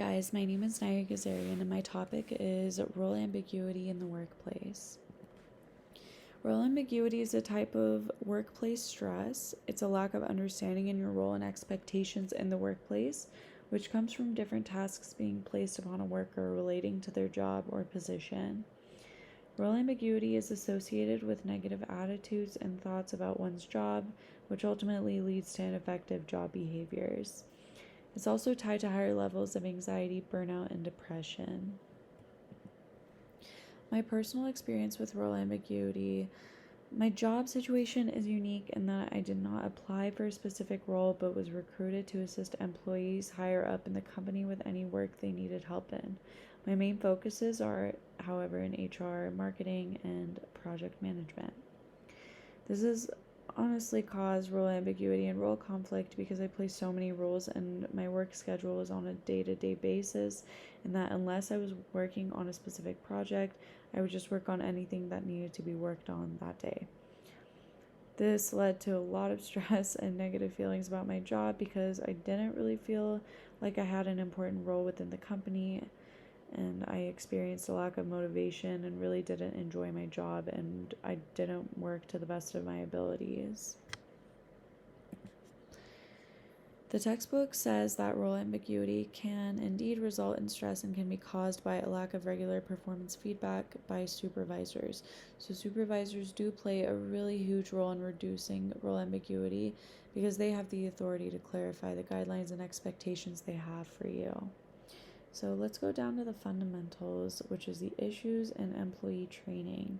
guys, my name is Nairi Ghazarian and my topic is role ambiguity in the workplace. Role ambiguity is a type of workplace stress. It's a lack of understanding in your role and expectations in the workplace, which comes from different tasks being placed upon a worker relating to their job or position. Role ambiguity is associated with negative attitudes and thoughts about one's job, which ultimately leads to ineffective job behaviors. It's also tied to higher levels of anxiety, burnout, and depression. My personal experience with role ambiguity, my job situation is unique in that I did not apply for a specific role but was recruited to assist employees higher up in the company with any work they needed help in. My main focuses are, however, in HR, marketing, and project management. This is honestly cause role ambiguity and role conflict because I play so many roles and my work schedule is on a day-to-day basis, and that unless I was working on a specific project, I would just work on anything that needed to be worked on that day. This led to a lot of stress and negative feelings about my job because I didn't really feel like I had an important role within the company, and I experienced a lack of motivation and really didn't enjoy my job, and I didn't work to the best of my abilities. The textbook says that role ambiguity can indeed result in stress and can be caused by a lack of regular performance feedback by supervisors. So supervisors do play a really huge role in reducing role ambiguity because they have the authority to clarify the guidelines and expectations they have for you. So let's go down to the fundamentals, which is the issues in employee training.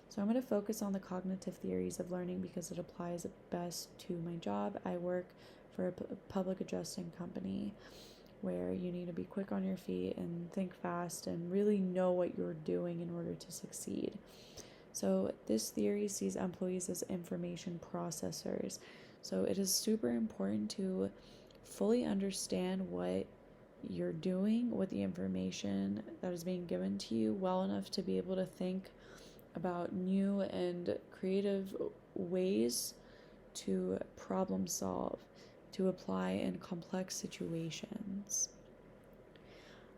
So I'm going to focus on the cognitive theories of learning because it applies best to my job. I work for a public adjusting company where you need to be quick on your feet and think fast and really know what you're doing in order to succeed. So this theory sees employees as information processors. So it is super important to fully understand what you're doing with the information that is being given to you well enough to be able to think about new and creative ways to problem solve, to apply in complex situations.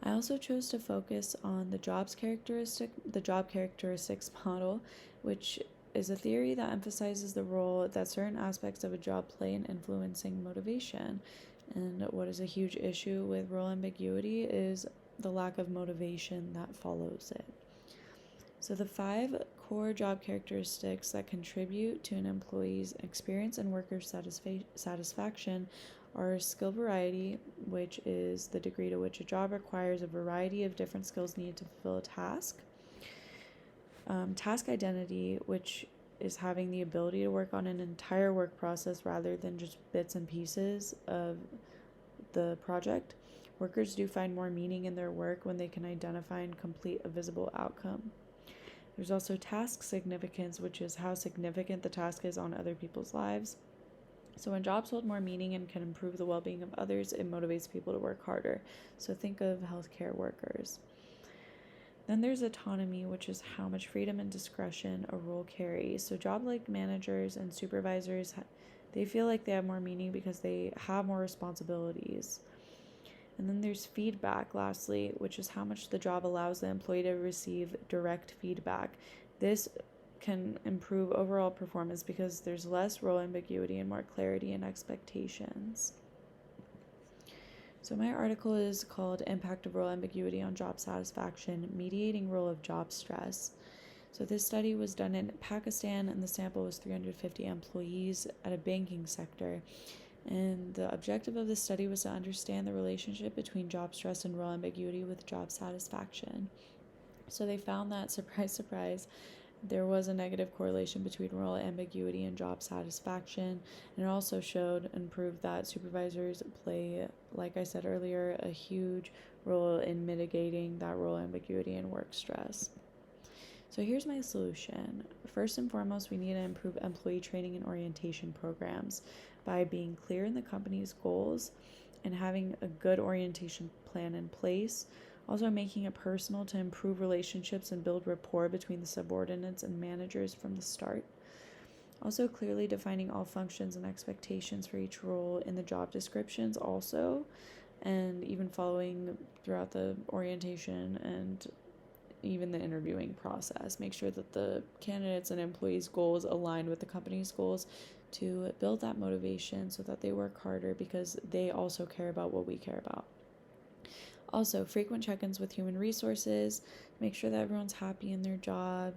I also chose to focus on the job characteristics model, which is a theory that emphasizes the role that certain aspects of a job play in influencing motivation. And what is a huge issue with role ambiguity is the lack of motivation that follows it. So the 5 core job characteristics that contribute to an employee's experience and worker satisfaction are skill variety, which is the degree to which a job requires a variety of different skills needed to fulfill a task. Task identity, which is having the ability to work on an entire work process rather than just bits and pieces of the project. Workers do find more meaning in their work when they can identify and complete a visible outcome. There's also task significance, which is how significant the task is on other people's lives. So when jobs hold more meaning and can improve the well-being of others, it motivates people to work harder. So think of healthcare workers. Then there's autonomy, which is how much freedom and discretion a role carries. So job-like managers and supervisors, they feel like they have more meaning because they have more responsibilities. And then there's feedback, lastly, which is how much the job allows the employee to receive direct feedback. This can improve overall performance because there's less role ambiguity and more clarity in expectations. So my article is called Impact of Role Ambiguity on Job Satisfaction, Mediating Role of Job Stress. So this study was done in Pakistan, and the sample was 350 employees at a banking sector. And the objective of the study was to understand the relationship between job stress and role ambiguity with job satisfaction. So they found that, surprise, surprise, there was a negative correlation between role ambiguity and job satisfaction, and it also showed and proved that supervisors play, like I said earlier, a huge role in mitigating that role ambiguity and work stress. So here's my solution. First and foremost, we need to improve employee training and orientation programs by being clear in the company's goals and having a good orientation plan in place. Also making it personal to improve relationships and build rapport between the subordinates and managers from the start. Also clearly defining all functions and expectations for each role in the job descriptions also. and even following throughout the orientation and even the interviewing process. Make sure that the candidates and employees' goals align with the company's goals to build that motivation so that they work harder because they also care about what we care about. Also, frequent check-ins with human resources. Make sure that everyone's happy in their job.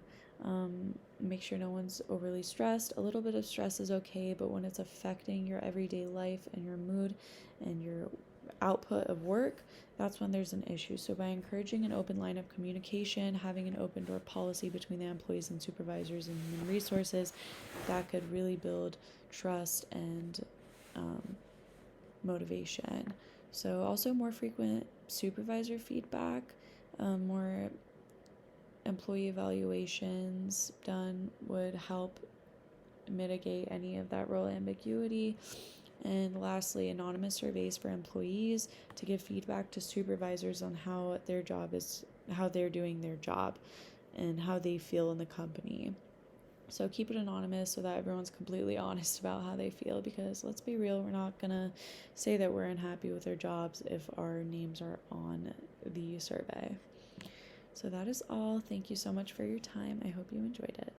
Make sure no one's overly stressed. A little bit of stress is okay, but when it's affecting your everyday life and your mood and your output of work, that's when there's an issue. So by encouraging an open line of communication, having an open door policy between the employees and supervisors and human resources, that could really build trust and motivation. So also more frequent supervisor feedback, more employee evaluations done would help mitigate any of that role ambiguity. And lastly, anonymous surveys for employees to give feedback to supervisors on how they're doing their job and how they feel in the company. So keep it anonymous so that everyone's completely honest about how they feel, because let's be real, we're not gonna say that we're unhappy with our jobs if our names are on the survey. So that is all. Thank you so much for your time. I hope you enjoyed it.